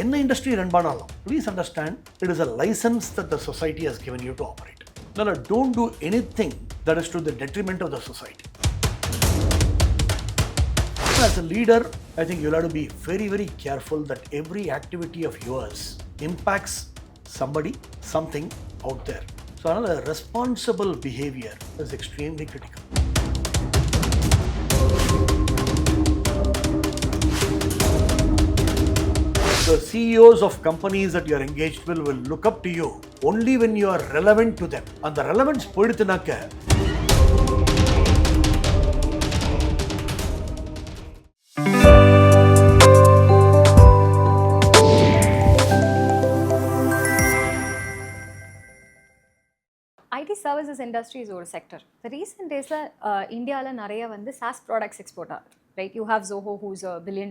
என்ன industry run பண்ணாலும் please understand it is a licence that the society has given you to operate. அதனால் don't do anything that is to the detriment of the society. As a leader, I think you'll have to be very, very careful that every activity of yours impacts somebody, something out there. So, another responsible behavior is extremely critical. The CEOs of companies that you are engaged with will look up to you only when you are relevant to them. And the relevance போயிடுத்துனாக்க IT services industry is ஒரு sector. இந்த recent டேஸில் இந்தியாவில் நிறைய வந்து SaaS products export ஆகுது, right? You have Zoho who's a $1 billion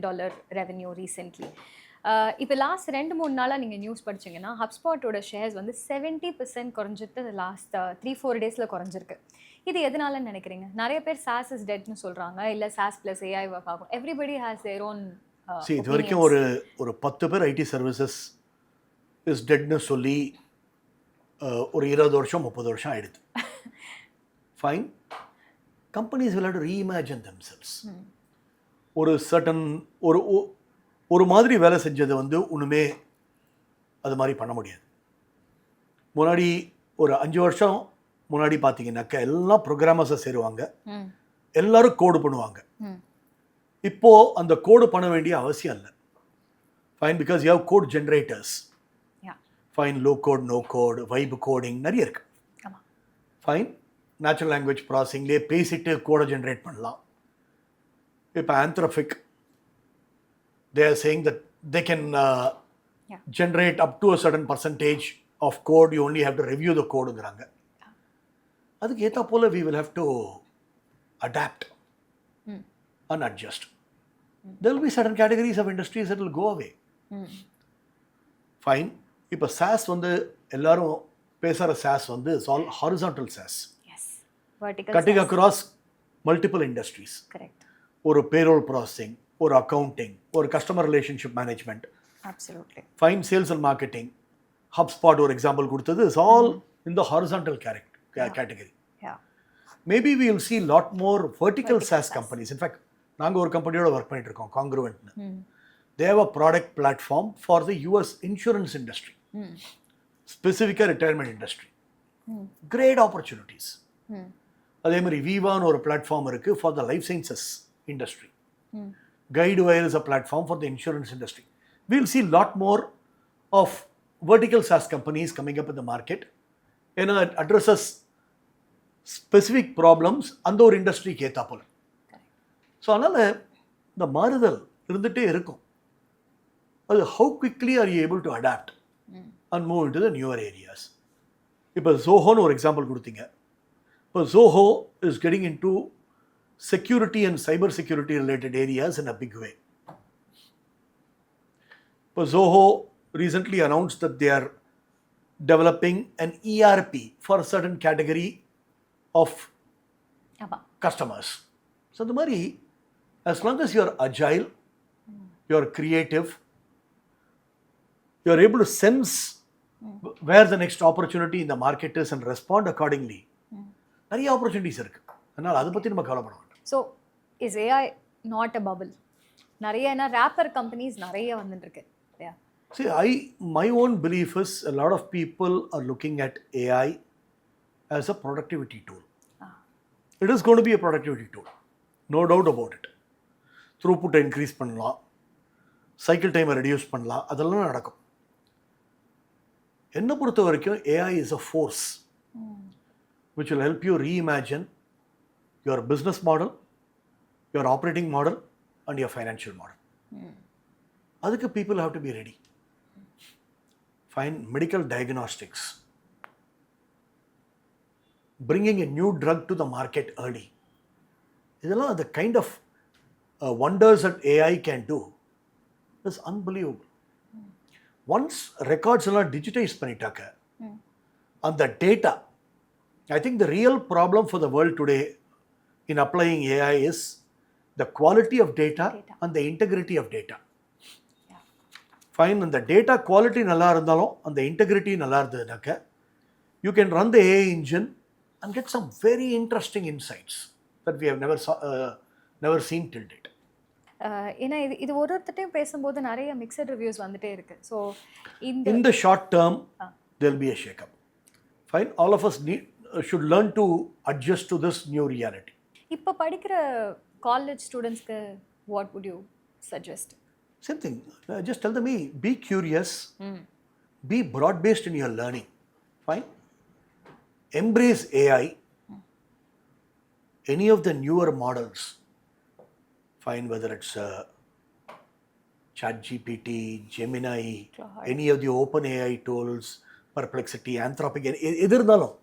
revenue recently. இப்போ last 2-3 நாளாக நீங்கள் நியூஸ் படிச்சிங்கன்னா ஹப்ஸ்பாட்டோட ஷேர்ஸ் வந்து 70% குறைஞ்சிட்டு லாஸ்ட் 3-4 டேஸில் குறைஞ்சிருக்கு. இது எதனாலன்னு நினைக்கிறீங்க? நிறைய பேர் சாஸ் இஸ் டெட்னு சொல்கிறாங்க, இல்லை சாஸ் ப்ளஸ் ஏஐ ஒர்க் ஆகும். Everybody has their own. இது வரைக்கும் ஒரு 10 பேர் ஐடி சர்வீசஸ் இஸ் டெட்னு சொல்லி ஒரு 20 வருஷம் 30 வருஷம் ஆயிடுது. Fine, companies will have to reimagine themselves. ஒரு சர்டன் ஒரு மாதிரி வேலை செஞ்சது வந்து ஒன்றுமே அது மாதிரி பண்ண முடியாது. முன்னாடி ஒரு 5 வருஷம் முன்னாடி பார்த்தீங்கன்னாக்கா எல்லாம் ப்ரோக்ராமர்ஸை சேருவாங்க, எல்லாரும் கோடு பண்ணுவாங்க. இப்போது அந்த கோடு பண்ண வேண்டிய அவசியம் இல்லை. Fine, because you have code generators. Fine, low code, no code, vibe coding நிறைய இருக்குது. ஃபைன், நேச்சுரல் லாங்குவேஜ் ப்ராசஸிங்லேயே பேசிட்டு கோடை ஜென்ரேட் பண்ணலாம். இப்போ Anthropic they are saying that they can generate up to a certain percentage of code. You only have to review the code ங்கிறாங்க. அதுக்கு ஏற்றா போல we will have to adapt and adjust. There will be certain categories of industries that will go away. Fine. இப்போ SaaS வந்து எல்லாரும் பேசுகிற SaaS வந்து it's all horizontal SaaS. Yes. Vertical cutting SaaS. across multiple industries. Correct. ஒரு payroll processing, ஒரு accounting, ஒரு customer relationship management. Absolutely. Fine, sales and marketing. HubSpot ஒரு example கொடுத்தது is all in the horizontal category. Maybe we will see lot more vertical SaaS companies. In fact நாங்கள் ஒரு கம்பெனியோட work பண்ணிட்டு இருக்கோம், காங்க்ருவென்ட்னு. They have a product platform for the US insurance industry, ஸ்பெசிஃபிக்காக retirement industry. Great opportunities. அதே மாதிரி விவான்னு ஒரு பிளாட்ஃபார்ம் இருக்குது for the life sciences industry. Guidewire is a platform for the insurance industry. We will see a lot more of vertical SaaS companies coming up in the market, and it addresses specific problems அந்த ஒரு இண்டஸ்ட்ரிக்கு ஏற்றா போல. So அதனால் இந்த மாறுதல் இருந்துகிட்டே இருக்கும். அது how quickly are you able to adapt and move into the newer areas. இப்போ Zohoன்னு ஒரு எக்ஸாம்பிள் கொடுத்தீங்க. இப்போ Zoho is getting into security and cybersecurity related areas in a big way. But Zoho recently announced that they are developing an ERP for a certain category of customers. So the mari, as long as you are agile, you are creative, you are able to sense where the next opportunity in the market is and respond accordingly. நிறைய opportunities இருக்கு. அதனால் அதை பற்றி நம்ம கவலைப்பட வேண்டாம். So is AI not a bubble? நிறைய rapper companies நிறைய வந்துட்டு இருக்கு. See, my own belief is a lot of people are looking at AI as a productivity tool. It is going to be a productivity tool, no doubt about it. Throughput increase பண்ணலாம், cycle time reduce பண்ணலாம், அதெல்லாம் நடக்கும். என்னை பொறுத்த வரைக்கும் AI is a force which will help you reimagine your business model, your operating model and your financial model. அதுக்கு people have to be ready. Find medical diagnostics, bringing a new drug to the market early. இதெல்லாம் the kind of wonders that AI can do is unbelievable. Once records எல்லாம் digitize பண்ணிட்டாக்க அந்த data, I think the real problem for the world today in applying AI is the quality of data and the integrity of data. Fine. அந்த data quality நல்லா இருந்தாலும் அந்த integrity நல்லா இருந்ததுனாக்க you can run the AI engine and get some very interesting insights that we have never seen till date. ஏன்னா இது ஒருத்தட்டையும் பேசும்போது நிறைய மிக்சட் ரிவ்யூஸ் வந்துட்டே இருக்கு. So in the short term there'll be a shake up. Fine, all of us should learn to adjust to this new reality. இப்போ படிக்கிற college ஸ்டூடெண்ட்ஸ்க்கு what would you suggest? Same thing, just tell them, be curious, be broad based in your learning. Fine, embrace AI, any of the newer models. Fine, whether it's ChatGPT, Gemini, any of the open AI tools, Perplexity, Anthropic, எது இருந்தாலும்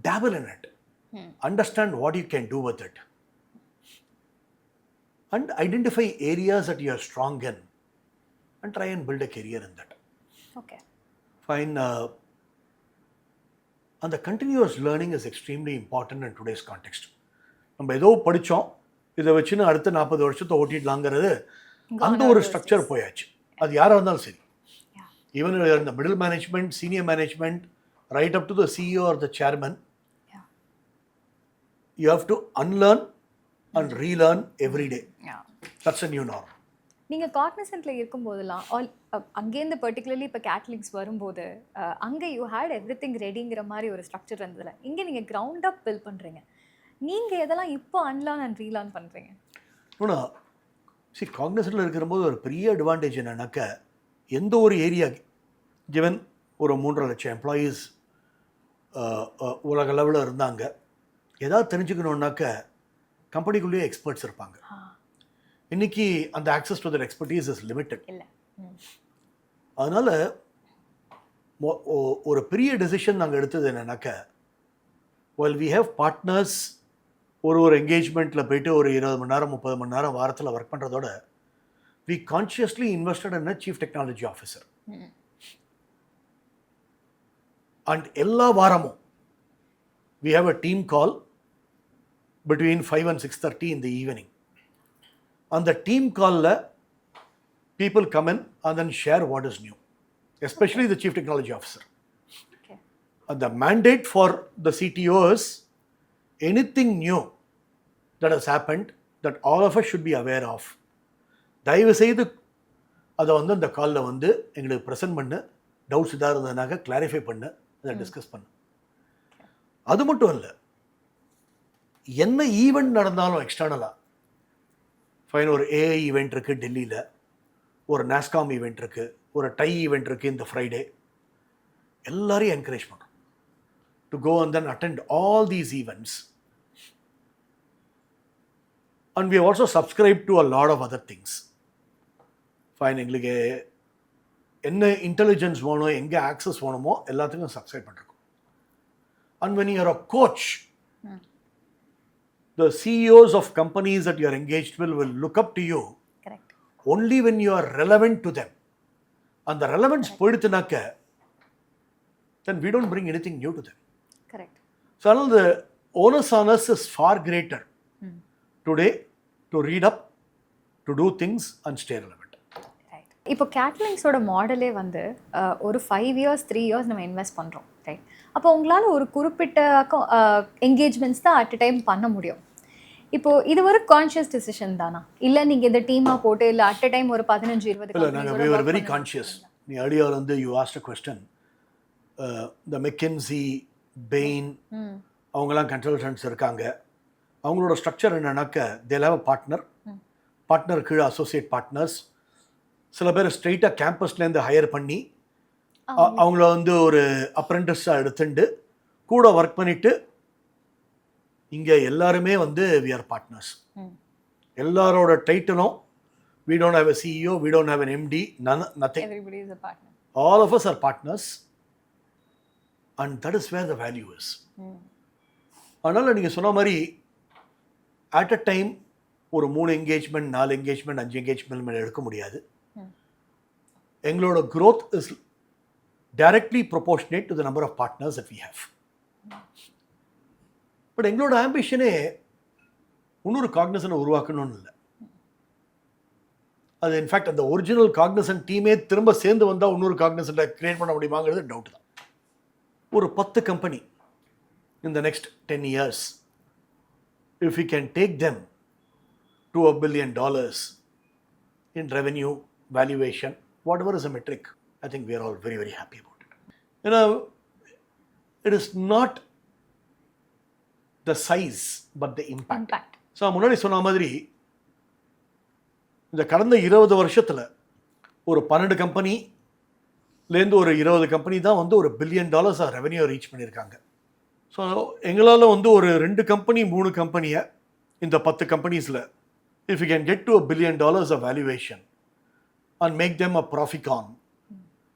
dabble in it, understand what you can do with it, and identify areas that you are strong in and try and build a career in that. Okay. Fine. And the continuous learning is extremely important in today's context. நம்ம ஏதோ படித்தோம், இதை வச்சுன்னு அடுத்த 40 வருஷத்தை ஓட்டிடலாங்கிறது அந்த ஒரு structure போயாச்சு. அது யாராக இருந்தாலும் சரி, ஈவன் இந்த middle management, senior management, right up to the CEO R the chairman, you have to unlearn and relearn every day. That's a new norm. நீங்கள் காக்னிசன்ட்ல இருக்கும்போதெல்லாம் அங்கேருந்து பர்டிகுலர்லி இப்போ கேட்லிங்ஸ் வரும்போது அங்கே யூ ஹேட் எவ்ரி திங் ரெடிங்கிற மாதிரி ஒரு ஸ்ட்ரக்சர் இருந்ததில்ல. இங்கே நீங்கள் கிரவுண்ட் அப் பில்ட் பண்ணுறீங்க. நீங்கள் எதெல்லாம் இப்போ அன்லேர்ன் அண்ட் ரீலேர்ன் பண்ணுறீங்க? ஆனால் காக்னிசன்ட்ல இருக்கிறபோது ஒரு பெரிய அட்வான்டேஜ் என்னன்னாக்க, எந்த ஒரு ஏரியா கிவன் ஒரு 3.5 லட்சம் எம்ப்ளாயீஸ் உலக அளவில் இருந்தாங்க, ஏதாவது தெரிஞ்சுக்கணுன்னாக்க கம்பெனிக்குள்ளேயே எக்ஸ்பர்ட்ஸ் இருப்பாங்க. இன்னைக்கு அந்த access to that expertise is limited. அதனால் ஒரு பெரிய டெசிஷன் நாங்கள் எடுத்தது என்னன்னாக்க, while we have partners, ஒரு என்கேஜ்மெண்ட்டில் போயிட்டு ஒரு 20 மணி நேரம் 30 மணி நேரம் வாரத்தில் ஒர்க் பண்ணுறதோட, we consciously invested in a chief technology officer. And எல்லா வாரமும் we have a team call between 5 and 6:30 in the evening. On the team call, people come in and then share what is new, especially the chief technology officer. And the mandate for the CTO is anything new that has happened that all of us should be aware of. தயவு செய்து அதை அந்த காலில் எங்களுக்கு present பண்ணு, doubts இதாக இருந்ததுனாக்க clarify பண்ணு, அதை டிஸ்கஸ் பண்ணு. அது மட்டும் இல்லை, என்ன ஈவெண்ட் நடந்தாலும் எக்ஸ்டர்னலாக, ஃபைன், ஒரு ஏஐ ஈவெண்ட் இருக்குது டெல்லியில், ஒரு நாஸ்காம் ஈவெண்ட் இருக்குது, ஒரு டை ஈவெண்ட் இருக்குது இந்த ஃப்ரைடே, எல்லாரையும் என்கரேஜ் பண்ணுறோம் to go and then attend all these events. And we have also subscribed to a lot of other things. Fine, எங்களுக்கு என்ன இன்டெலிஜென்ஸ் வேணும், எங்கே ஆக்சஸ் வேணுமோ எல்லாத்துக்கும் சப்ஸ்கிரைப் பண்ணிருக்கோம். And when you are a coach, the CEOs of companies that you are engaged with will look up to you. Correct. Only when you are relevant to them. And the relevance போயிடுத்துனாக்க, then we don't bring anything new to them. Correct. So the onus on us is far greater today to read up, to do things and stay relevant. Right. இப்போ கேட்லிங்ஸோட மாடலே ஒரு 5 years 3 years நம்ம invest பண்ணுறோம், right? அப்போ உங்களால் ஒரு குறிப்பிட்ட engagements தான் at a time பண்ண முடியும். இப்போ இது ஒரு கான்ஷியஸ் டிசிஷன் தானா, இல்லை நீங்கள் இந்த டீமாக போட்டு இல்லை அட் அ டைம் ஒரு 15-20? இல்லை, நாங்கள் we were very conscious. நீ earlier you asked a question. The McKinsey, Bain, அவங்கெல்லாம் கன்சல்டன்ட்ஸ் இருக்காங்க. அவங்களோட ஸ்ட்ரக்சர் என்னன்னாக்க, they'll have a பார்ட்னர் கீழே அசோசியேட் பார்ட்னர்ஸ், சில பேர் ஸ்ட்ரெயிட்டாக கேம்பஸ்லேருந்து ஹையர் பண்ணி அவங்கள ஒரு அப்ரெண்டிஸாக எடுத்துட்டு கூட ஒர்க் பண்ணிவிட்டு, இங்கே எல்லாருமே we are partners. எல்லாரோட டைட்டிலும் we don't have a CEO, we don't have an MD, nothing. Everybody is a partner. All of us are partners. And that is where the value is. அதனால் நீங்கள் சொன்ன மாதிரி at a time ஒரு 3 engagement 4 engagement 5 engagement மேலே எடுக்க முடியாது. எங்களோட growth is directly proportionate to the number of partners that we have. But எங்களோட ஆம்பிஷனே இன்னொரு காக்னிசன்ட் உருவாக்கணும்னு இல்லை. அது இன்ஃபேக்ட் அந்த ஒரிஜினல் காக்னிசன்ட் டீமே திரும்ப சேர்ந்து வந்தால் இன்னொரு காக்னிசண்ட்டை கிரியேட் பண்ண முடியுமாங்கிறது டவுட் தான். ஒரு 10 company in the next 10 years, if we can take them to $1 billion in revenue, valuation, whatever is a metric, I think we are all very, very happy about it. You know, it is not the size, but the impact. So, முன்னாடி சொன்ன மாதிரி இந்த கடந்த 20 வருஷத்தில் ஒரு 12 கம்பெனிலேருந்து ஒரு 20 company தான் வந்து ஒரு $1 billion ரெவென்யூ ரீச் பண்ணியிருக்காங்க. ஸோ எங்களால் வந்து ஒரு 2 கம்பெனி 3 கம்பெனியை இந்த 10 கம்பெனிஸில் if you can get to $1 billion of valuation and make them a proficon,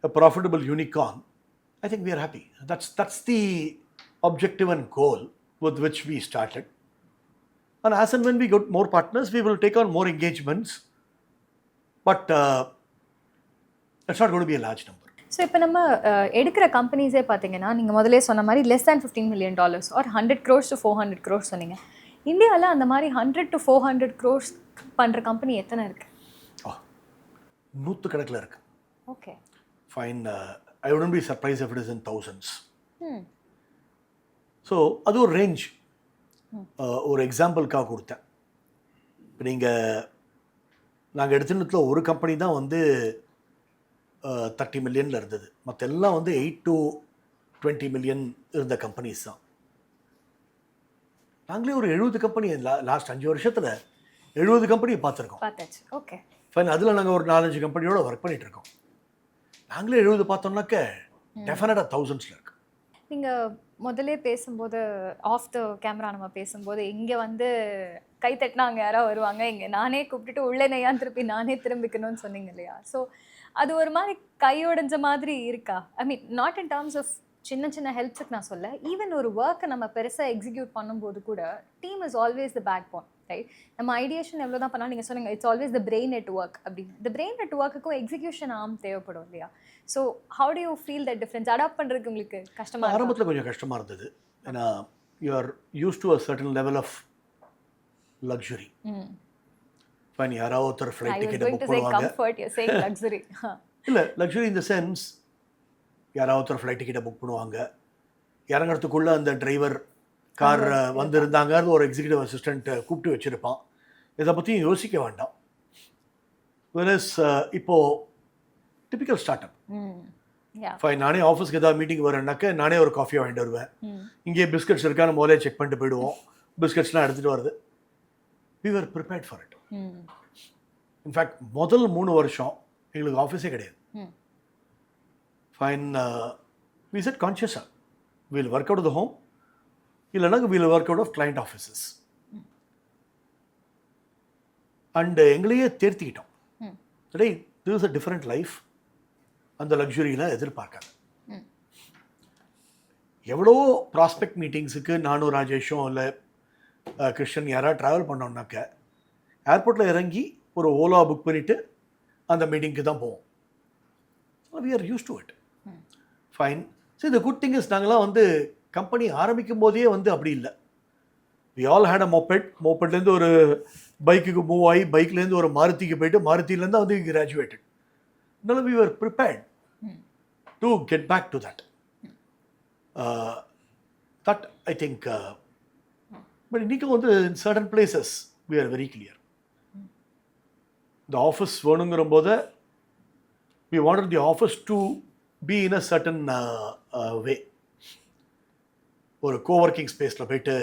a profitable unicorn, I think we are happy. That's the objective and goal with which we started. And as and when we get more partners, we will take on more engagements. But it's not going to be a large number. So இப்போ நம்ம எடுக்கிற கம்பெனிஸே பார்த்தீங்கன்னா நீங்கள் முதலே சொன்ன மாதிரி less than $15 million or 100 crores to 400 crores சொன்னீங்க. இந்தியாவில் அந்த மாதிரி 100 to 400 crores பண்ணுற கம்பெனி எத்தனை இருக்கு? நூற்றுக்கணக்கில் இருக்கு. Okay fine. I wouldn't be surprised if it is in thousands. So அது ஒரு ரேஞ்ச். ஒரு எக்ஸாம்பிளுக்காக கொடுத்தேன். இப்போ நாங்கள் எடுத்துனத்தில் ஒரு கம்பெனி தான் வந்து 30 மில்லியனில் இருந்தது. மற்ற எல்லாம் வந்து 8 to 20 மில்லியன் இருந்த கம்பெனிஸ் தான். நாங்களே ஒரு 70 கம்பெனி லாஸ்ட் 5 வருஷத்தில் 70 கம்பெனி பார்த்துருக்கோம். Okay fine. அதில் நாங்கள் ஒரு 4-5 கம்பெனியோட ஒர்க் பண்ணிகிட்டு இருக்கோம். நாங்களே 70 பார்த்தோம்னாக்க டெஃபினட்டாக தௌசண்ட்ஸில் இருக்கு. நீங்கள் முதலே பேசும்போது ஆஃப் த கேமரா நம்ம பேசும்போது இங்கே வந்து கை தட்டினா அங்கே யாராவது வருவாங்க, இங்கே நானே கூப்பிட்டுட்டு உள்ளே நெய்யான் திருப்பி நானே திரும்பிக்கணும்னு சொன்னீங்க இல்லையா? ஸோ அது ஒரு மாதிரி கையோடைஞ்ச மாதிரி இருக்கா? I mean not in terms of சின்ன சின்ன ஹெல்ப்ஸுக்கு நான் சொல்ல, ஈவன் ஒரு ஒர்க்கை நம்ம பெருசாக எக்ஸிக்யூட் பண்ணும்போது கூட team is always the backbone, right? நம்ம ஐடியேஷன் எவ்வளோ தான் பண்ணாலும் நீங்கள் சொன்னீங்க it's always the brain at work அப்படின்னு. இந்த பிரெயின் அட் ஒர்க்குக்கும் எக்ஸிக்யூஷன் தேவைப்படும் இல்லையா? So how do you feel that difference? Adapt பண்ணுறதுக்கு உங்களுக்கு கஷ்டமாக? ஆரம்பத்தில் கொஞ்சம் கஷ்டமாக இருந்தது. ஏன்னா you are used to a certain level of luxury. Fine. யாராவது ஒருத்தர் ஃப்ளைட் டிக்கெட் புக் பண்ணுவாங்க. இல்லை, லக்ஸுரி இன் த சென்ஸ் யாராவது ஒருத்தர் ஃப்ளைட் டிக்கெட்டை புக் பண்ணுவாங்க, இறங்குறதுக்குள்ளே அந்த டிரைவர் கார் வந்திருந்தாங்க, ஒரு எக்ஸிக்யூட்டிவ் அசிஸ்டண்ட்டை கூப்பிட்டு வச்சுருப்பான். இதை பற்றியும் யோசிக்க வேண்டாம். வெரஸ் இப்போது டிபிக்கல் ஸ்டார்ட் அப். ஃபைன். நானே ஆஃபீஸ்க்கு ஏதாவது மீட்டிங் வரேன்னாக்க நானே ஒரு காஃபியை வாங்கிட்டு வருவேன். இங்கே பிஸ்கட்ஸ் இருக்கான்னு முதலே செக் பண்ணிட்டு போயிடுவோம். பிஸ்கட்ஸ்லாம் எடுத்துகிட்டு வருது. we were prepared for it. In fact முதல் 3 வருஷம் எங்களுக்கு ஆஃபீஸே கிடையாது. Fine. we said consciously we'll work out of the home, இல்லைனா we'll work out of client offices. And எங்களையே தேர்த்திக்கிட்டோம். டே this is a different life. அந்த லக்ஸுரியெலாம் எதிர்பார்க்காது. எவ்வளோ ப்ராஸ்பெக்ட் மீட்டிங்ஸுக்கு நானும் ராஜேஷும் இல்லை கிருஷ்ணன் யாராவது ட்ராவல் பண்ணோம்னாக்க ஏர்போர்ட்டில் இறங்கி ஒரு ஓலா புக் பண்ணிவிட்டு அந்த மீட்டிங்க்கு தான் போவோம். We are used to it. Fine. So இந்த குட் திங் இஸ் நாங்களாம் வந்து கம்பெனி ஆரம்பிக்கும் போதே வந்து அப்படி இல்லை. வி ஆல் ஹேட் அ மோப்பட்லேருந்து ஒரு பைக்குக்கு மூவ் ஆகி பைக்லேருந்து ஒரு மாருதிக்கு போயிட்டு மாருதியிலேருந்து வந்து கிராஜுவேட்டட். அதனால we are prepared to get back to that. That I think. But இன்றைக்கும் வந்து in certain places we are very clear. இந்த ஆஃபீஸ் வேணுங்கிற போது we wanted the office to be in a certain way. ஒரு coworking ஸ்பேஸில் போயிட்டு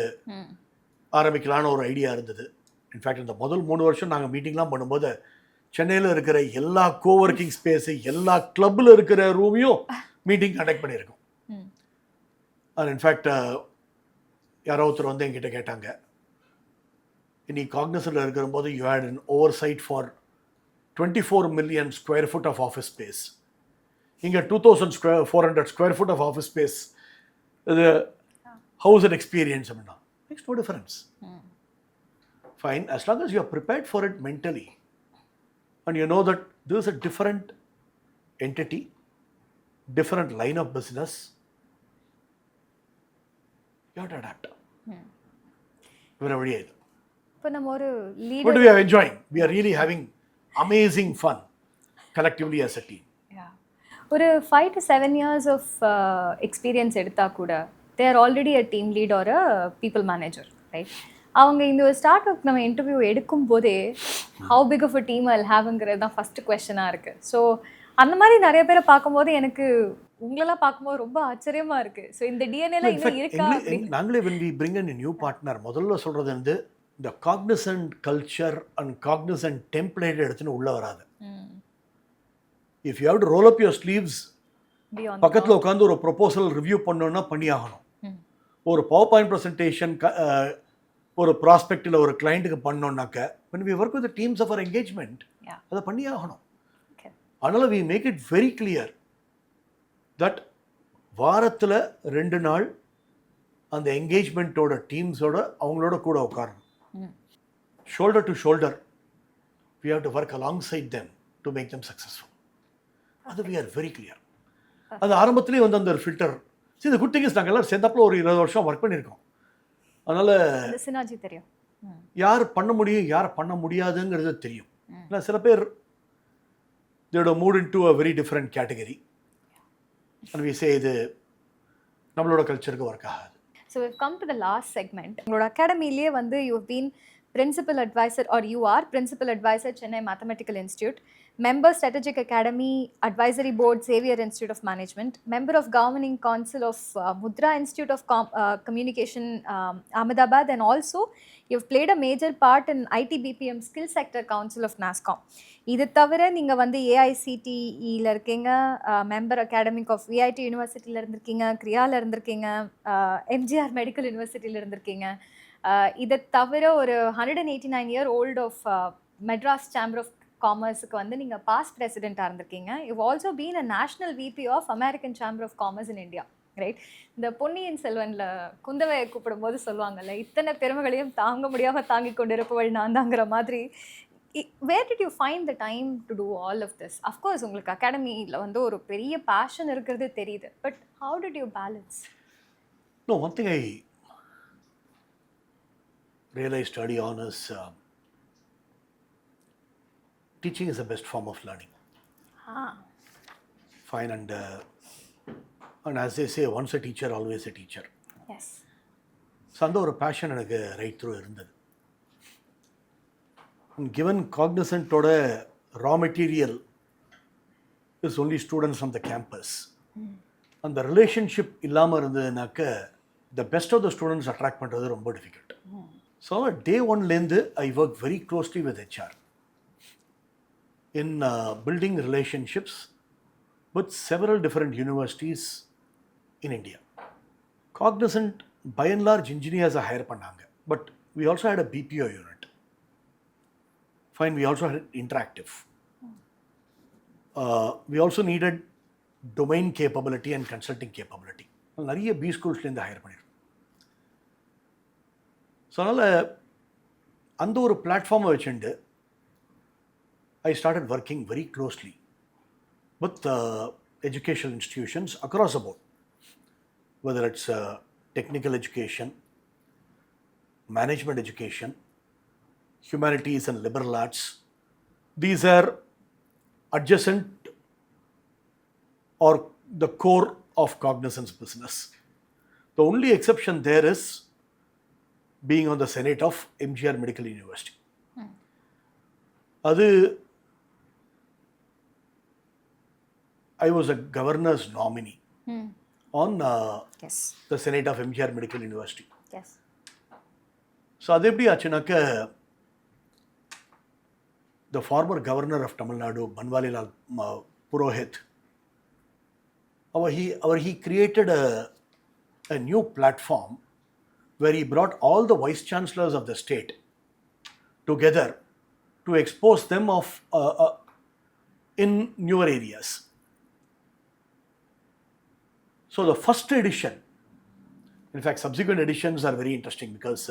ஆரம்பிக்கலான்னு ஒரு idea இருந்தது. இன்ஃபேக்ட் இந்த முதல் 3 வருஷம் நாங்கள் மீட்டிங்லாம் பண்ணும்போது சென்னையில் இருக்கிற எல்லா கோவர்க்கிங் ஸ்பேஸு எல்லா கிளப்பில் இருக்கிற ரூமையும் மீட்டிங் கண்டக்ட் பண்ணியிருக்கோம். அண்ட் இன்ஃபேக்ட் யாரோ ஒருத்தர் வந்து என்கிட்ட கேட்டாங்க, நீ காக்னிசன்ட்ல இருக்கிற போது you had an oversight for 24 million square foot of office space. இங்கே 2400 square foot of office space. இது ஹவுஸ் அண்ட் எக்ஸ்பீரியன்ஸ் அப்படின்னா makes no difference. Fine. as long as you are prepared for it mentally and you know that this is a different entity, different line of business, you have to adapt. வேற வழியே இல்லை. இப்போ நம்ம ஒரு But we are enjoying. We are really having amazing fun collectively as a team. ஒரு 5 to 7 years of experience எடுத்தா கூட they are already a team lead or a people manager, right? அவங்க இந்த ஒரு ஸ்டார்ட் அப் நம்ம interview எடுக்கும் போதே how big of a team I'll haveங்கிறது தான் ஃபர்ஸ்ட் கொஸ்டினாக இருக்கு. ஸோ அந்த மாதிரி நிறைய பேரை பார்க்கும்போது எனக்கு உங்களெல்லாம் பார்க்கும்போது ரொம்ப ஆச்சரியமா இருக்கு. ஸோ இந்த டிஎன்ஏல இன்னும் இருக்கா? நாங்களே when we bring in a new partner முதல்ல சொல்றது வந்து இந்த Cognizant culture and Cognizant template எடுத்துன்னு உள்ள வராது. If you have to roll up your sleeves, பக்கத்தில் உட்காந்து ஒரு ப்ரொபோசல் ரிவ்யூ பண்ணோன்னா பண்ணி ஆகணும். ஒரு பவர் பாயிண்ட் ப்ரெசன்டேஷன் ஒரு ப்ராஸ்பெக்டில் ஒரு கிளைண்ட்டுக்கு பண்ணோன்னாக்க when we work with the teams of our engagement அதை பண்ணி ஆகணும். அதனால் we make it very clear that வாரத்தில் 2 நாள் அந்த என்கேஜ்மெண்ட்டோட டீம்ஸோட அவங்களோட கூட உட்காரணும். Shoulder to shoulder we have to work alongside them to make them successful. அது we are very clear. அது ஆரம்பத்திலே வந்து அந்த ஃபில்டர் இந்த குட் திங் இஸ் நாங்கள் எல்லாம் சேர்ந்தப்பல ஒரு 20 வருஷம் ஒர்க் பண்ணியிருக்கோம். அதனால் சினாஜி தெரியும், யார் பண்ண முடியும் யார் பண்ண முடியாதுங்கிறது தெரியும். இல்லை சில பேர் they would move into a very different category and we say இது நம்மளோட கல்ச்சருக்கு ஒர்க் ஆகாது. So we've come to the last segment. உங்களோட அகாடமிலேயே வந்து you have been principal advisor or you are principal advisor Chennai Mathematical Institute, member Strategic Academy Advisory Board Xavier Institute of Management, member of Governing Council of Mudra Institute of Communication Ahmedabad, and also you've played a major part in IT BPM Skill Sector Council of NASSCOM. இது தவிர நீங்கள் வந்து ஏஐசிடிஇயில் இருக்கீங்க, member academic of VIT யூனிவர்சிட்டியில் இருந்திருக்கீங்க, கிரியாவில் இருந்திருக்கீங்க, MGR medical யூனிவர்சிட்டியில் இருந்திருக்கீங்க. இதை தவிர ஒரு 189 year old of Madras chamber of காமர்ஸுக்கு வந்து நீங்கள் பாஸ்ட் பிரசிடெண்ட்டாக இருந்திருக்கீங்க. You also been a national VP of American chamber of commerce in India, right? இந்த பொன்னியின் செல்வனில் குந்தவையை கூப்பிடும்போது சொல்லுவாங்கல்ல, இத்தனை பெருமைகளையும் தாங்க முடியாமல் தாங்கி கொண்டு இருப்பவள் நான் தாங்கிற மாதிரி. Where did you find the time to do all of this? Of course உங்களுக்கு அகாடமியில் வந்து ஒரு பெரிய பேஷன் இருக்கிறது தெரியுது, but how did you balance? No, one thing I realized early on is teaching is the best form of learning. Fine, and as they say, once a teacher, always a teacher. Yes. So அந்த ஒரு fashion எனக்கு right through இருந்தது. Given Cognizant ஓட raw material is only students from the campus, அந்த relationship இல்லாமல் இருந்ததுனாக்க the best of the students attract பண்ணுறது ரொம்ப difficult. So day ஒன்லேருந்து I work very closely with HR in building relationships with several different universities in India. Cognizant by and large engineers are hire பண்ணாங்க, but we also had a BPO unit. Fine, we also had interactive. We also needed domain capability and consulting capability. நிறைய B ஸ்கூல்ஸ்லேருந்து higher பண்ணியிருக்கோம். So அதனால் அந்த ஒரு பிளாட்ஃபார்மை வச்சுட்டு I started working very closely with educational institutions across the board, whether it's technical education, management education, humanities and liberal arts. These are adjacent or the core of Cognizant's business. The only exception there is being on the Senate of MGR Medical University. அது I was a governor's nominee on the Senate of MGR Medical University. Yes. So அது எப்படி ஆச்சுனாக்க the former governor of Tamil Nadu, Banwalilal Purohit, he created a new platform where he brought all the vice chancellors of the state together to expose them of in newer areas. So the first edition, in fact subsequent editions are very interesting because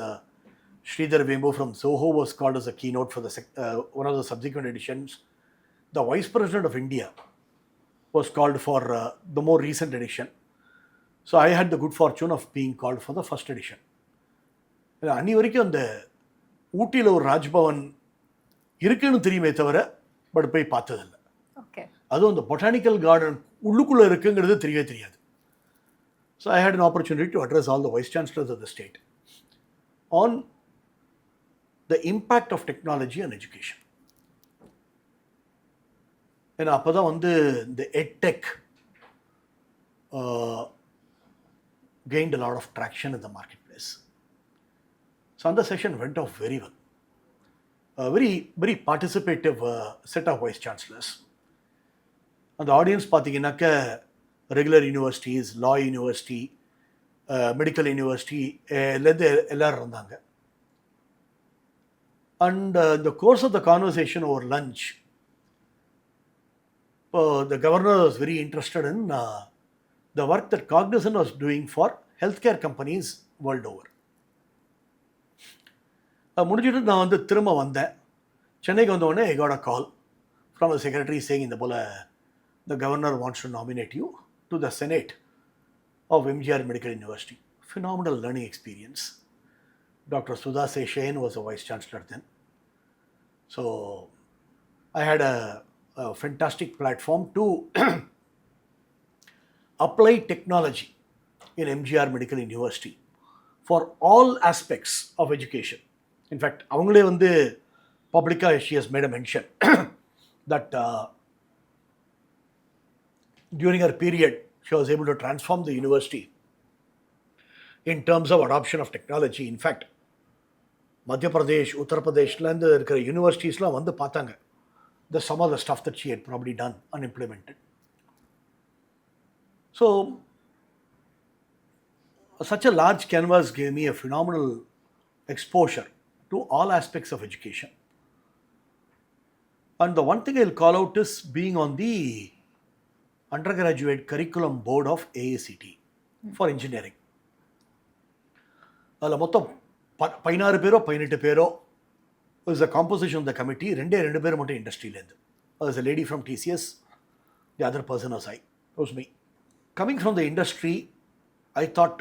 Sridhar Vembu from Zoho was called as a keynote for the one of the subsequent editions. The Vice President of India was called for the more recent edition. So I had the good fortune of being called for the first edition. அன்னி வரைக்கும் அந்த ஊட்டியில் ஒரு ராஜ்பவன் இருக்குன்னு தெரியுமே தவிர but போய் பார்த்ததில்லை. Okay. அதுவும் அந்த பொட்டானிக்கல் கார்டன் உள்ளுக்குள்ளே இருக்குங்கிறது தெரியவே தெரியாது. So I had an opportunity to address all the vice chancellors of the state on the impact of technology on education. ஏன்னா அப்போ தான் வந்து இந்த edtech gained a lot of traction in the marketplace. So on the session went off very well. A very participative set of vice chancellors. அந்த audience பார்த்தீங்கன்னாக்க regular universities, law university, medical யூனிவர்சிட்டிலேருந்து எல்லோரும் இருந்தாங்க. அண்ட் இந்த course of the conversation over lunch, the governor was very interested in the work that Cognizant was doing for healthcare companies world over. முடிஞ்சிட்டு நான் வந்து திரும்ப வந்தேன். சென்னைக்கு வந்தோடனே I got a call from the secretary saying இந்த போல் the governor wants to nominate you to the Senate of MGR Medical University. Phenomenal learning experience. Dr. Sudha Seshain was a vice chancellor then. So I had a fantastic platform to apply technology in MGR Medical University for all aspects of education. In fact, avangale vandu publica she has made a mention that during her period she was able to transform the university in terms of adoption of technology. In fact, Madhya Pradesh, Uttar Pradeshland இருக்கிற யூனிவர்சிட்டிஸ்லாம் வந்து பார்த்தாங்க some of the stuff that she had probably done and implemented. So such a large canvas gave me a phenomenal exposure to all aspects of education. And the one thing I'll call out is being on the undergraduate curriculum board of AACT for engineering. அதில் மொத்தம் 16 பேரோ 18 பேரோ was the composition of the committee. ரெண்டு பேர் மட்டும் இண்டஸ்ட்ரியிலேருந்து. There was a lady from TCS, the other person was me. Coming from the industry, I thought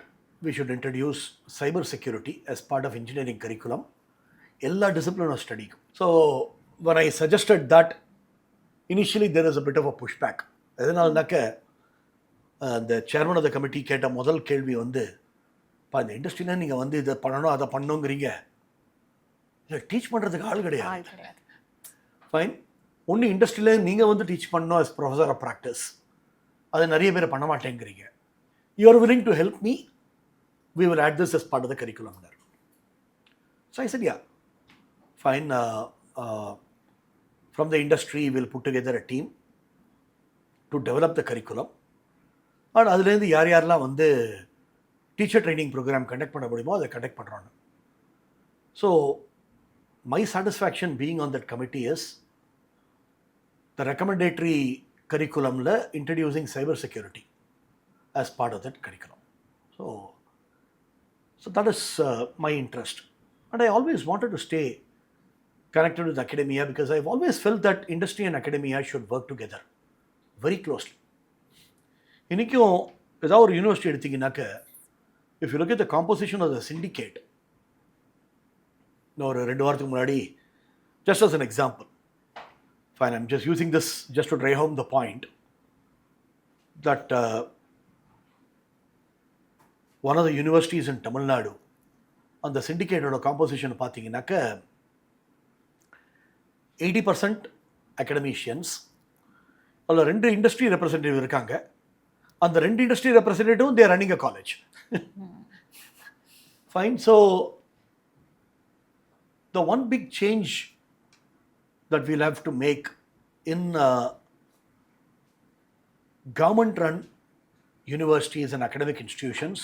we should introduce cybersecurity as part of engineering curriculum. எல்லா discipline of study. So when I suggested that, initially there was a bit of a pushback. எதனால்னாக்க the chairman of the committee கேட்ட முதல் கேள்வி வந்து, இந்த இண்டஸ்ட்ரியில் நீங்கள் வந்து இதை பண்ணணும் அதை பண்ணணுங்கிறீங்க, இல்லை டீச் பண்ணுறதுக்கு ஆள் கிடையாது. ஃபைன், ஒன்று இண்டஸ்ட்ரியில் நீங்கள் வந்து டீச் பண்ணணும் as professor of practice, அது நிறைய பேர் பண்ண மாட்டேங்கிறீங்க. You are willing to help me? We will add this as part of the curriculum there. So I said, yeah, fine. From the industry, we'll put together a team to develop the curriculum. And அதுலேருந்து யாரெல்லாம் வந்து teacher training program conduct பண்ண முடியுமோ அதை conduct பண்ணுறாங்க. So my satisfaction being on that committee is the recommendatory curriculumல introducing cybersecurity as part of that curriculum. So that is my interest. And I always wanted to stay connected with academia because I've always felt that industry and academia should work together very closely. இன்றைக்கும் ஏதாவது ஒரு university எடுத்திங்கனாக்க, if you look at the composition of the syndicate, ஒரு 2 வாரத்துக்கு முன்னாடி, just as an example, fine, I'm just using this just to drive home the point that one of the universities in Tamil Nadu, அந்த syndicate composition பார்த்தீங்கன்னாக்க 80% academicians, அதில் 2 industry representative இருக்காங்க. அந்த 2 industry representative they are running a college. Fine, so the one big change that we'll have to make in government-run universities and academic institutions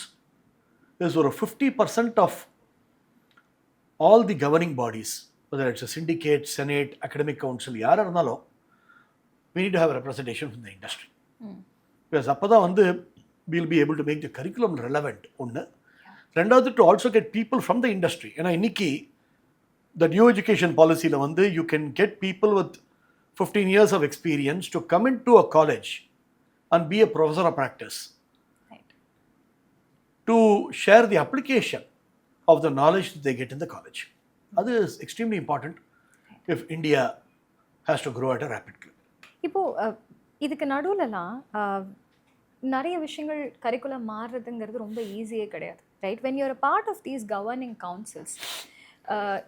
is over 50% of all the governing bodies, whether it's a syndicate, senate, academic council, யாரா இருந்தாலும், we need to have a representation from the industry. Because அப்போ தான் வந்து we'll be able to make the curriculum relevant. ஒன்று, ரெண்டாவது to also get people from the industry. ஏன்னா இன்னைக்கு the new education policyல வந்து you can get people with 15 years of experience to come into a college and be a professor of practice, right, to share the application of the knowledge that they get in the college. That is extremely important if India has to grow at a rapid clip. இப்போது இதுக்கு நடுவுலலாம் நிறைய விஷயங்கள் curriculum மாறுறதுங்கிறது ரொம்ப ஈஸியே கிடையாது, right? When you're a part of these governing councils,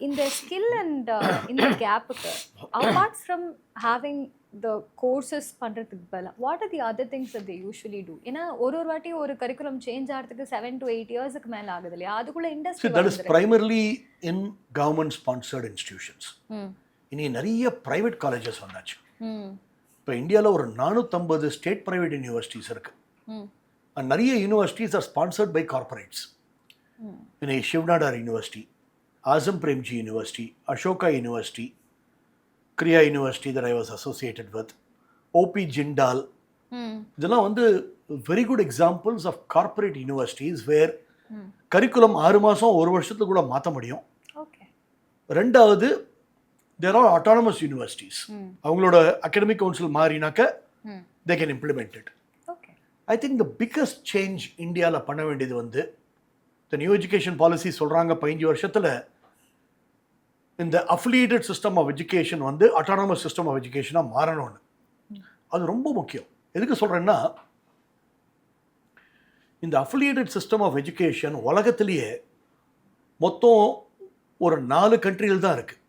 இந்த skill and இந்த கேப்புக்கு apart from having the courses பண்ணுறதுக்கு பதிலாக what are the other things that they usually do? ஏன்னா ஒரு வாட்டி ஒரு கரிக்குலம் சேஞ்ச் ஆகிறதுக்கு 7 to 8 இயர்ஸுக்கு மேலே ஆகுது இல்லையா? அதுக்குள்ளே industry that is primarily in government sponsored institutions. இனி நிறைய ப்ரைவேட் காலேஜஸ் வந்தாச்சு. இப்போ இந்தியாவில் ஒரு 450 ஸ்டேட் ப்ரைவேட் யூனிவர்சிட்டிஸ் இருக்கு. நிறைய universities R sponsored by corporates. சிவ்நாடார் university, awesome Premji university, Ashoka university, Kriya university that I was associated with, OP Jindal, இதெல்லாம் வந்து very good examples of corporate universities where curriculum 6 மாதம் 1 வருஷத்துக்கு கூட மாற்ற முடியும். ரெண்டாவது, தேர் ஆர் ஆட்டானமஸ் யூனிவர்சிட்டிஸ். அவங்களோட academic council மாறினாக்க they can implement it. I think the biggest change இந்தியாவில் பண்ண வேண்டியது வந்து இந்த நியூ எஜுகேஷன் பாலிசி சொல்கிறாங்க 15 வருஷத்தில் இந்த அஃபிலியேட்டட் சிஸ்டம் ஆஃப் எஜுகேஷன் வந்து அட்டானமஸ் சிஸ்டம் ஆஃப் எஜுகேஷனாக மாறணும்னு. அது ரொம்ப முக்கியம். எதுக்கு சொல்கிறேன்னா, இந்த அஃபிலியேட்டட் சிஸ்டம் ஆஃப் எஜுகேஷன் உலகத்திலேயே மொத்தம் ஒரு 4 கண்ட்ரியில் தான் இருக்குது.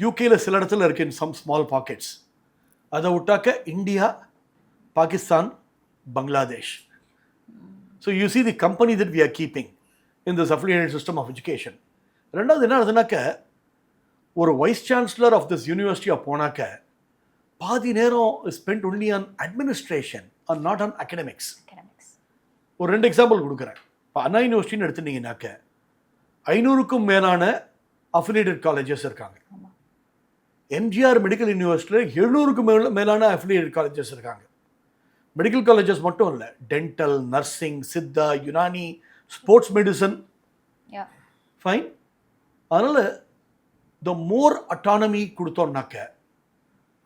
யூகேயில் சில இடத்துல இருக்குது, இன் சம் ஸ்மால் பாக்கெட்ஸ். அதை விட்டாக்க India, Pakistan, Bangladesh. So you see the company that we are keeping in this affiliated system of education. ரெண்டாவது என்ன ஆகுதுனாக்க, ஒரு வைஸ் சான்சலர் ஆஃப் திஸ் யூனிவர்சிட்டியாக போனாக்க பாதி நேரம் spend only on administration or not on academics. ஒரு 2 எக்ஸாம்பிள் கொடுக்குறேன். இப்போ அண்ணா யூனிவர்சிட்டின்னு எடுத்துட்டீங்கன்னாக்க 500க்கும் மேலான அஃபிலியேட்டட் காலேஜஸ் இருக்காங்க. எம்ஜிஆர் மெடிக்கல் யூனிவர்சிட்டியில் 700க்கும் மேலான அஃபிலியேட்டட் காலேஜஸ் இருக்காங்க. மெடிக்கல் காலேஜஸ் மட்டும் இல்லை, dental, nursing, Siddha, Unani, sports medicine. Fine. அதனால் த மோர் அட்டானமி கொடுத்தோம்னாக்க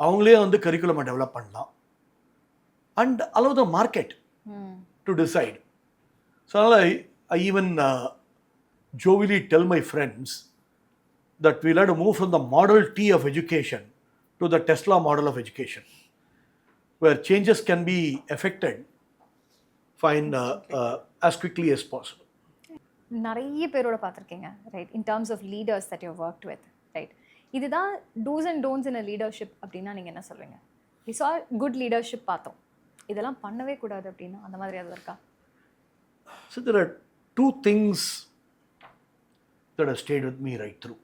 அவங்களே வந்து கரிக்குலமை டெவலப் பண்ணலாம் and allow the market to decide. So அதனால் I even jovially tell my friends that we'll have to move from the Model T of education to the Tesla model of education, where changes can be effected as quickly as possible. நிறைய பேரோட பார்த்துருக்கீங்க, right? In terms of leaders that you worked with, right? இதுதான் dos and don'ts in a leadership அப்படின்னா நீங்கள் என்ன சொல்வீங்க? We saw good leadership பார்த்தோம், இதெல்லாம் பண்ணவே கூடாது அப்படின்னா அந்த மாதிரி அது இருக்கா? So there are 2 things that have stayed with me right through.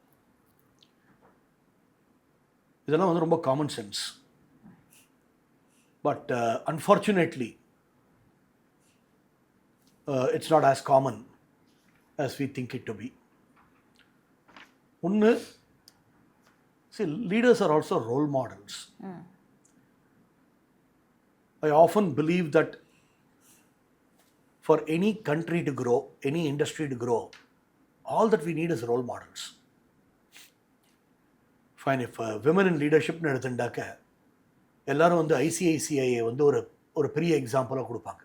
இதெல்லாம் வந்து ரொம்ப common sense. But unfortunately it's not as common as we think it to be. ஒன்று, see, leaders are also role models. I often believe that for any country to grow, any industry to grow, all that we need is role models. Fine, if women in leadership னு எடுத்துட்டாக்க எல்லாரும் வந்து ICICI வந்து ஒரு பெரிய எக்ஸாம்பிளாக கொடுப்பாங்க.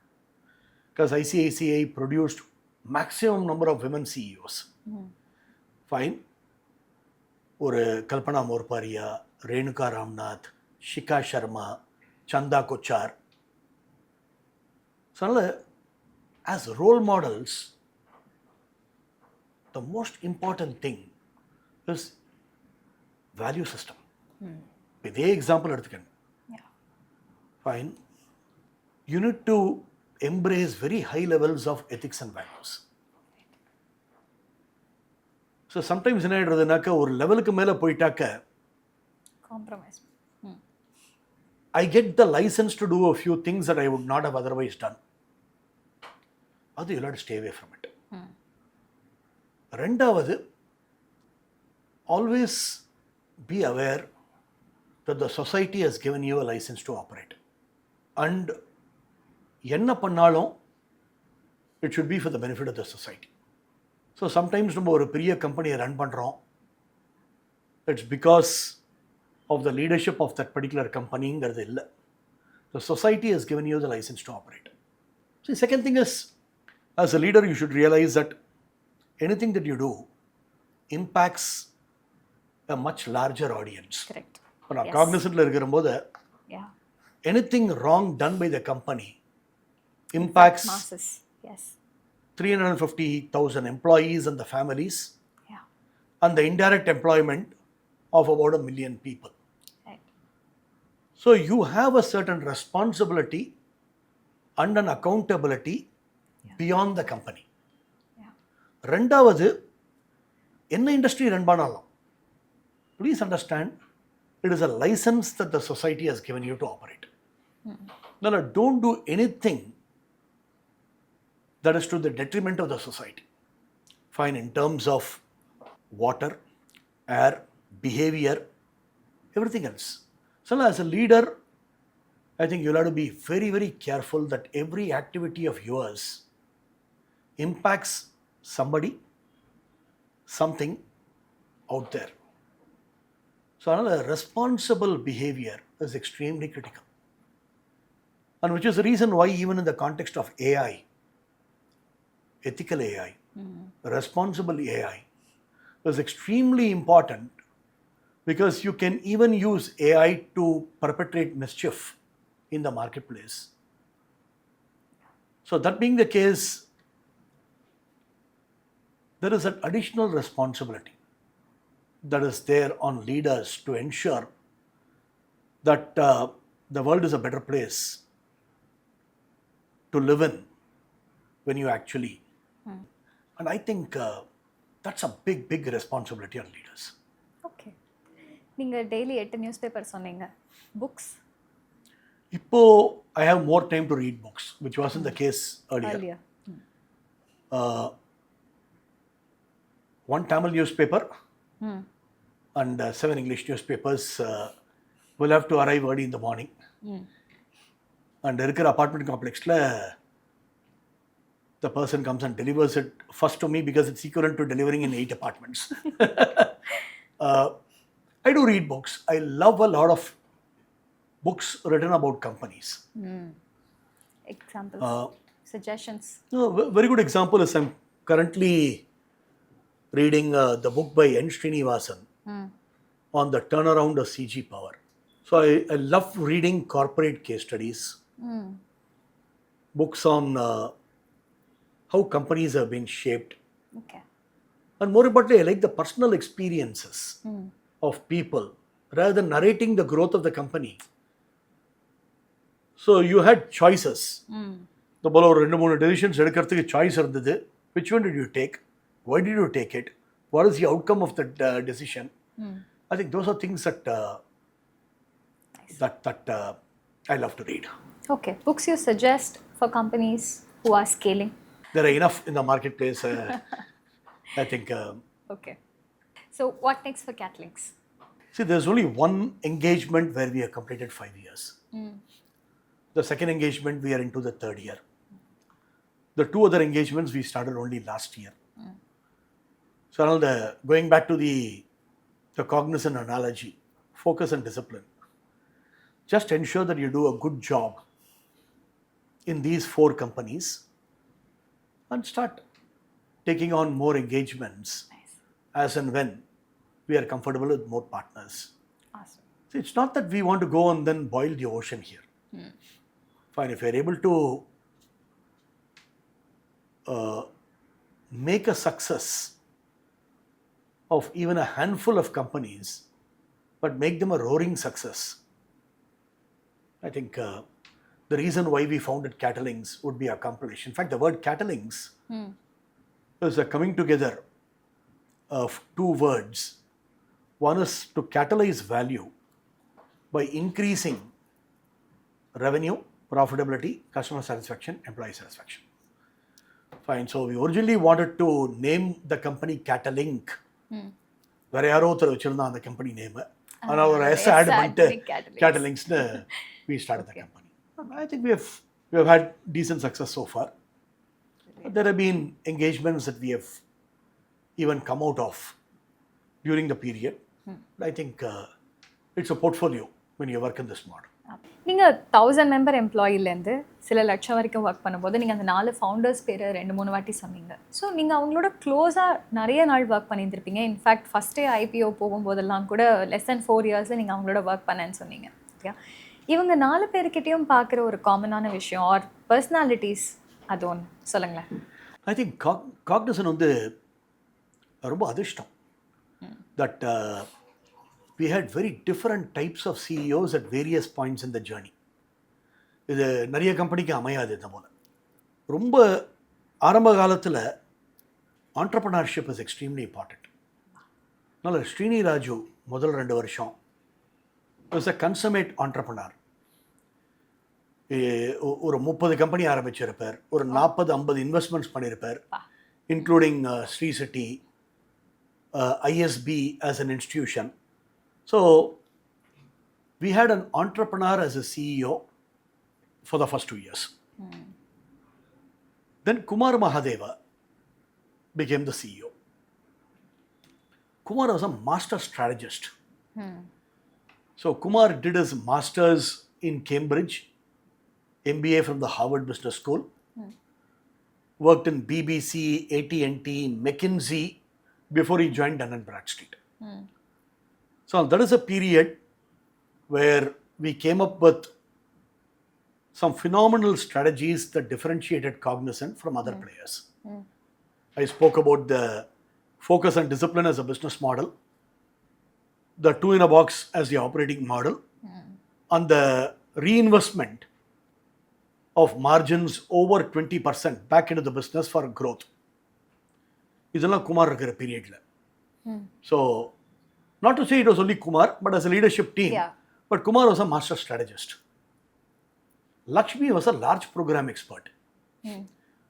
Because ICICI produced maximum number of women CEOs. Fine. ஒரு கல்பனா மோர்பாரியா, ரேணுகா ராம்நாத், ஷிகா சர்மா, சந்தா கொச்சார். ஸோ அதனால் as role models, the most important thing is value system. இதே எக்ஸாம்பிள் எடுத்துக்கங்க. Fine. You need to embrace very high levels of ethics and values. So sometimes என்ன ஆயிடுறதுனாக்க, ஒரு லெவலுக்கு மேலே போயிட்டாக்க compromise. I get the license to do a few things that I would not have otherwise done. அது you'll have to stay away from it. ரெண்டாவது, always be aware that the society has given you a license to operate. And என்ன பண்ணாலும் it should be for the benefit of the society. So sometimes நம்ம ஒரு பெரிய கம்பெனியை run பண்ணுறோம், it's because of the leadership of that particular companyங்கிறது இல்லை. The society has given you the license to operate. So the second thing is, as a leader you should realize that anything that you do impacts a much larger audience. Correct. இப்போ நான் Yes. காக்னிசன்ட்ல இருக்கிறபோது Yeah. anything wrong done by the company impacts Masses. Yes. 350,000 employees and the families Yeah. and the indirect employment of about 1 million people. Right. So you have a certain responsibility and an accountability beyond the company. Yeah. ரெண்டாவது, என்ன industry run பண்ணாலும், please understand, it is a license that the society has given you to operate. No, don't do anything that is to the detriment of the society. Fine, in terms of water, air, behavior, everything else. So as a leader, I think you'll have to be very, very careful that every activity of yours impacts somebody, something out there. So another responsible behavior is extremely critical. And which is the reason why even in the context of AI, ethical AI, responsible AI is extremely important, because you can even use AI to perpetrate mischief in the marketplace. So that being the case, there is an additional responsibility that is there on leaders to ensure that the world is a better place to live in when you actually. And I think that's a big, big responsibility on leaders. Okay. நீங்கள் daily 8 news paper சொன்னீங்க. Books Ipo, I have more time to read books, which wasn't the case earlier. earlier. One Tamil newspaper and 7 English newspapers will have to arrive early in the morning. And இருக்கிற apartment complexல the person comes and delivers it first to me, because it's equivalent to delivering in 8 apartments. I do read books. I love a lot of books written about companies. Examples, suggestions. Very good example is I'm currently reading the book by N. Srinivasan on the turnaround of CG Power. So I love reading corporate case studies, books on how companies have been shaped. Okay. And more importantly, I like the personal experiences of people rather than narrating the growth of the company. So you had choices. The போல ஒரு 2-3 decisions எடுக்கிறதுக்கு choice இருந்தது. Which one did you take? Why did you take it? What is the outcome of that decision? I think those are things that I love to read. Okay. Books you suggest for companies who are scaling? There are enough in the marketplace. I think. Okay. So what next for Catalinks? See, there's only one engagement where we have completed 5 years. The second engagement, we are into the 3rd year. The 2 other engagements we started only last year. So now going back to the Cognizant analogy, focus and discipline. Just ensure that you do a good job in these 4 companies and start taking on more engagements as and when we are comfortable with more partners. Awesome. So it's not that we want to go and then boil the ocean here. Fine, if you're able to make a success of even a handful of companies, but make them a roaring success, I think the reason why we founded Catalinks would be accomplished. In fact, the word Catalinks is a coming together of 2 words. One is to catalyze value by increasing revenue, profitability, customer satisfaction, employee satisfaction. Fine. So we originally wanted to name the company Catalink. வேற யாரோ ஒருத்தர் வச்சிருந்தா அந்த company name. ஆனால் ஒரு S add பண்ணிட்டு Catalinksனு we started the company. I think we have had decent success so far. There have been engagements that we have even come out of during the period. I think it's a portfolio when you work in this model. நீங்கள் 1000 member எம்ப்ளாயிலேருந்து சில லட்சம் வரைக்கும் work பண்ணும்போது நீங்கள் அந்த 4 founders பேர் 2-3 வாட்டி சொன்னீங்க. ஸோ நீங்கள் அவங்களோட க்ளோஸாக நிறைய நாள் ஒர்க் பண்ணியிருந்திருப்பீங்க. இன்ஃபேக்ட் ஃபஸ்ட்டே ஐபிஓ போகும்போதெல்லாம் கூட less than 4 இயர்ஸில் நீங்கள் அவங்களோட ஒர்க் பண்ணேன்னு சொன்னீங்க. ஓகே, இவங்க 4 பேர்கிட்டையும் பார்க்குற ஒரு காமனான விஷயம் ஆர் பர்சனாலிட்டிஸ் அது ஒன்று சொல்லுங்களேன். ஐ திங்க் காக்னிசன்ட் வந்து ரொம்ப அதிர்ஷ்டம். That we had very different types of CEOs at various points in the journey. இது நிறைய கம்பெனிக்கு அமையாது. இந்த போல் ரொம்ப ஆரம்ப காலத்தில் entrepreneurship is extremely important. அதனால் ஸ்ரீனி ராஜு முதல் 2 வருஷம் was a consummate entrepreneur. ஒரு 30 கம்பெனி ஆரம்பிச்சிருப்பார், ஒரு 40-50 இன்வெஸ்ட்மெண்ட்ஸ் பண்ணியிருப்பார், including Sri City, ISB as an institution. So we had an entrepreneur as a CEO for the first 2 years. Then Kumar Mahadeva became the CEO. Kumar was a master strategist. So Kumar did his masters in Cambridge, MBA from the Harvard Business School, worked in BBC, AT&T, McKinsey before he joined Dun & Bradstreet. So that is a period where we came up with some phenomenal strategies that differentiated Cognizant from other players. I spoke about the focus and discipline as a business model, the 2 in a box as the operating model, and the reinvestment of margins over 20% back into the business for growth. இதெல்லாம் குமார் இருக்கிற பீரியட்ல. So not to say it was only Kumar, but as a leadership team. Yeah. But Kumar was a master strategist. Lakshmi was a large program expert.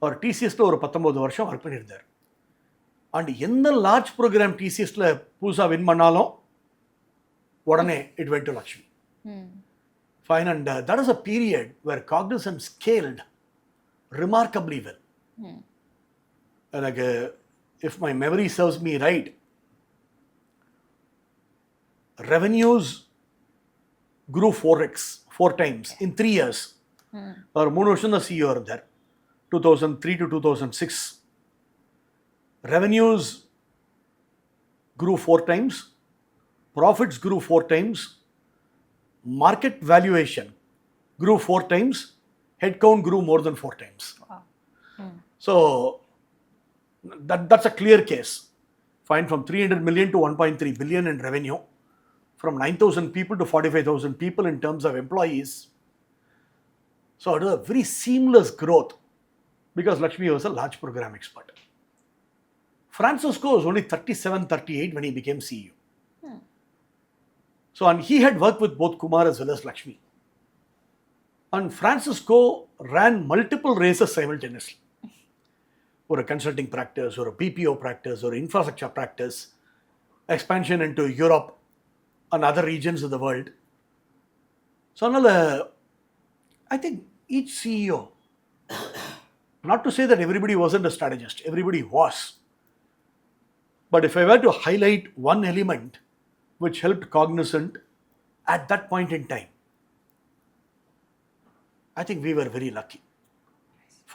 அவர் டிசிஎஸ்ல ஒரு 19 வருஷம் work பண்ணியிருந்தார். And எந்த large program டிசிஎஸ்ல புதுசாக win பண்ணாலும் உடனே it went to Lakshmi. Fine, and that is a period where Cognizant scaled remarkably well. Like, if my memory serves me right, revenues grew 4 times in 3 years. Or 3 வருஷம் தான் CEO இருந்தார், 2003 to 2006. Revenues grew 4 times, profits grew 4 times, market valuation grew 4 times, headcount grew more than 4 times. Wow. So that's a clear case. Fine, from 300 million to 1.3 billion in revenue, from 9,000 people to 45,000 people in terms of employees. So it was a very seamless growth because Lakshmi was a large program expert. Francisco was only 37, 38 when he became CEO. So, and he had worked with both Kumar as well as Lakshmi. And Francisco ran multiple races simultaneously. Or a consulting practice, or a BPO practice, or infrastructure practice, expansion into Europe and other regions of the world. So, I think each CEO, not to say that everybody wasn't a strategist, everybody was. But if I were to highlight one element which helped Cognizant at that point in time, I think we were very lucky.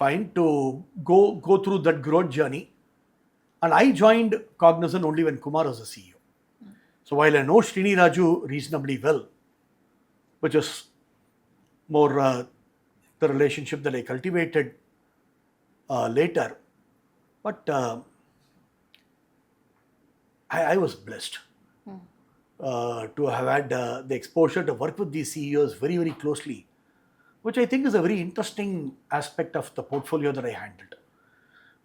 Fine, to go through that growth journey. And I joined Cognizant only when Kumar was the CEO. So while I know Srini Raju reasonably well, which is more the relationship that I cultivated later, but I was blessed to have had the exposure to work with these CEOs very, very closely, which I think is a very interesting aspect of the portfolio that I handled.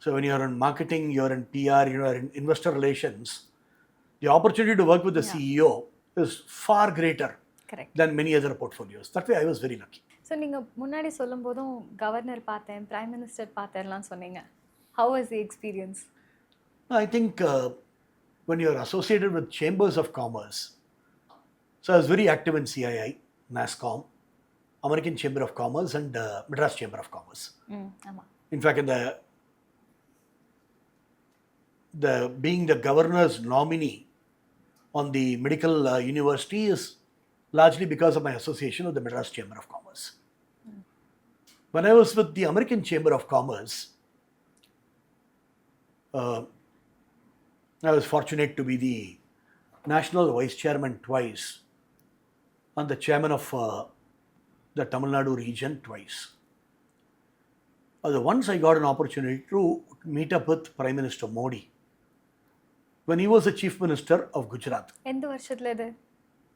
So when you're in marketing, you're in PR, you're in investor relations, the opportunity to work with the CEO is far greater than many other portfolios. That way I was very lucky. So நீங்கள் முன்னாடி சொல்லும் போதும் governor பார்த்தேன், prime minister பார்த்தேன்லாம் சொன்னீங்க. How was the experience? I think when you're associated with chambers of commerce, so I was very active in CII, NASCOM, American Chamber of Commerce, and Madras Chamber of Commerce. In fact, in the being the governor's nominee on the medical university is largely because of my association with the Madras Chamber of Commerce. When I was with the American Chamber of Commerce, I was fortunate to be the national vice chairman twice and the chairman of the Tamil Nadu region twice. Once I got an opportunity to meet up with Prime Minister Modi when he was the Chief Minister of Gujarat. எந்த வருஷத்துல இது?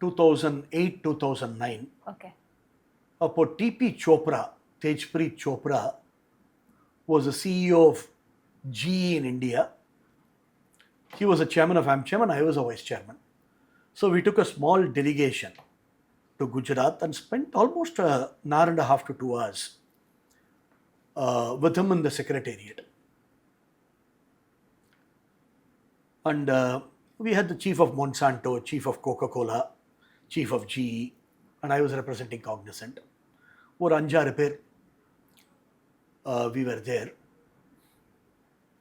2008-2009. Okay. அப்போ TP Chopra, Tejpreet Chopra, was the CEO of GE in India. He was a chairman of AmCham and I was a vice chairman. So we took a small delegation to Gujarat and spent almost an hour and a half to 2 hours with him in the secretariat. And we had the chief of Monsanto, chief of Coca-Cola, chief of GE, and I was representing Cognizant. Or 5-6 பேர் we were there.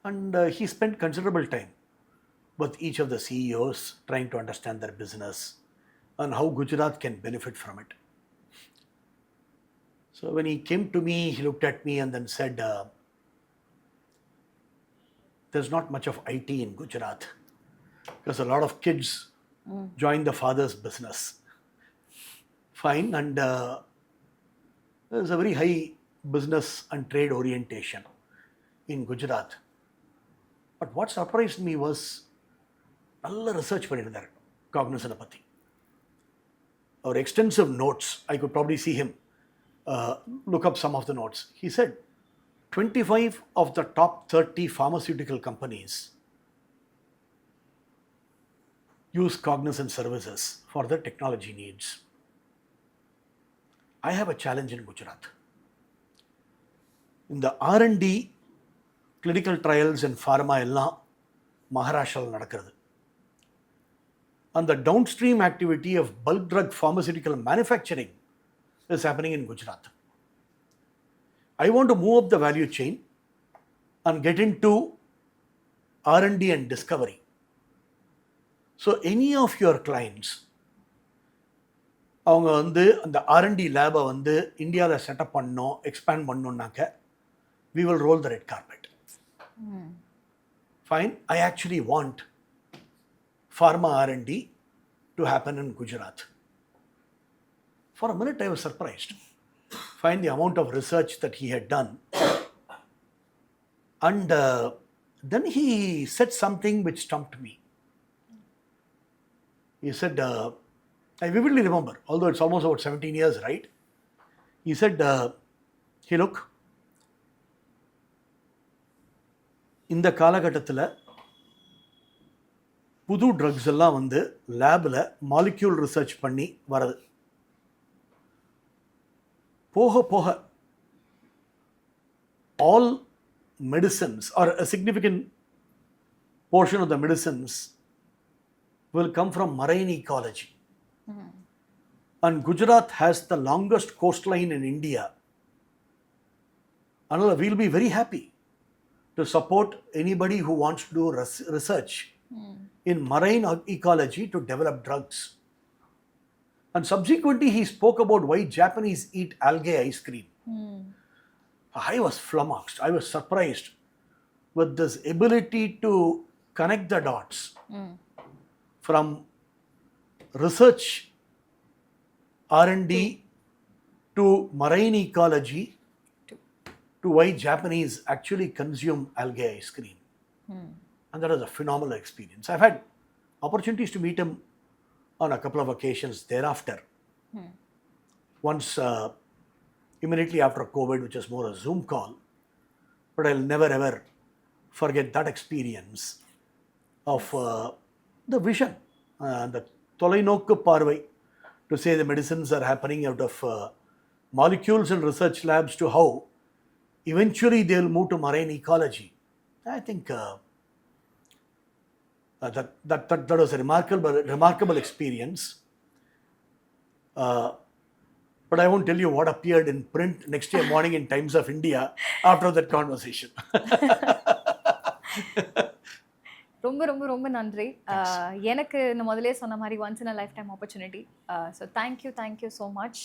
And he spent considerable time with each of the CEOs trying to understand their business and how Gujarat can benefit from it. So when he came to me, he looked at me and then said, there's not much of IT in Gujarat because a lot of kids join the father's business. Fine, and there's a very high business and trade orientation in Gujarat. But what surprised me was நல்ல research பண்ணியிருந்தார் காக்னிசனை பற்றி. Our extensive notes, I could probably see him look up some of the notes. He said 25 of the top 30 pharmaceutical companies use Cognizant services for their technology needs. I have a challenge in Gujarat. In the R&D, clinical trials and pharma எல்லாம் மகாராஷ்டிராவில் நடக்கிறது. And the downstream activity of bulk drug pharmaceutical manufacturing is happening in Gujarat. I want to move up the value chain and get into R&D and discovery. So any of your clients, அவங்க வந்து அந்த R&D லேபை வந்து இந்தியாவில் setup பண்ணோம், expand பண்ணோம்னாக்க we will roll the red carpet. Fine, I actually want pharma R&D to happen in Gujarat. For a minute I was surprised. Find the amount of research that he had done. And then he said something which stumped me. He said, I vividly remember, although it's almost about 17 years, right? He said, hey look, இந்த காலகட்டத்தில் புது drugs எல்லாம் வந்து லேபில் molecule research பண்ணி வரது. போக போக all medicines or a significant portion of the medicines will come from marine ecology. And Gujarat has the longest coastline in India. And we'll be very happy to support anybody who wants to do research in marine ecology to develop drugs. And subsequently, he spoke about why Japanese eat algae ice cream. I was flummoxed. I was surprised with this ability to connect the dots from research, R&D to marine ecology to why Japanese actually consume algae ice cream. And that was a phenomenal experience. I've had opportunities to meet him on a couple of occasions thereafter. Once immediately after COVID, which was more a Zoom call, but I'll never ever forget that experience of the vision, the தொலைநோக்கு பார்வை, to say the medicines are happening out of molecules and research labs to how eventually they'll move to marine ecology. I think that was a remarkable experience. But I won't tell you what appeared in print next day morning in Times of India after that conversation. ரொம்ப ரொம்ப ரொம்ப நன்றி. எனக்கு நான் முதலே சொன்ன மாதிரி once in a life time opportunity. So thank you so much.